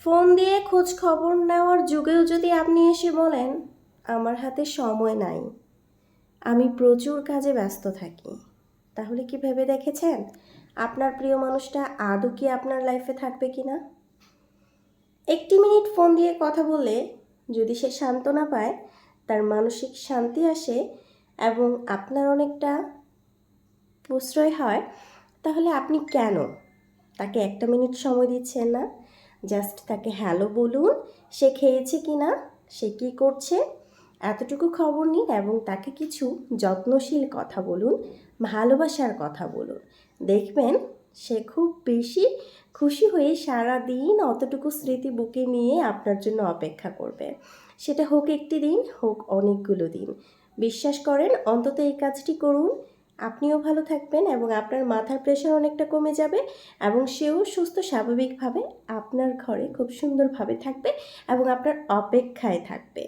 Phone দিয়ে খোঁজ খবর নেওয়ার যুগেও যদি আপনি এসে বলেন আমার হাতে সময় নাই, আমি প্রচুর কাজে ব্যস্ত থাকি, তাহলে কি ভেবে দেখেছেন আপনার প্রিয় মানুষটা আদৌ কি আপনার লাইফে থাকবে কি না? একটি মিনিট ফোন দিয়ে কথা বললে যদি সে সান্ত্বনা পায়, তার মানসিক শান্তি আসে এবং আপনার অনেকটা প্রশ্রয় হয়, তাহলে আপনি কেন তাকে একটা মিনিট সময় দিচ্ছেন না? জাস্ট তাকে হ্যালো বলুন, সে খেয়েছে কি না, সে কী করছে, এতটুকু খবর নিন এবং তাকে কিছু যত্নশীল কথা বলুন, ভালোবাসার কথা বলুন। দেখবেন সে খুব বেশি খুশি হয়ে সারা দিন অতটুকু স্মৃতি বুকে নিয়ে আপনার জন্য অপেক্ষা করবে। সেটা হোক একটি দিন, হোক অনেকগুলো দিন। বিশ্বাস করেন, অন্তত এই কাজটি করুন, আপনিও ভালো থাকবেন এবং আপনার মাথার প্রেশার অনেকটা কমে যাবে এবং সেও সুস্থ স্বাভাবিকভাবে আপনার ঘরে খুব সুন্দরভাবে থাকবে এবং আপনার অপেক্ষায় থাকবে।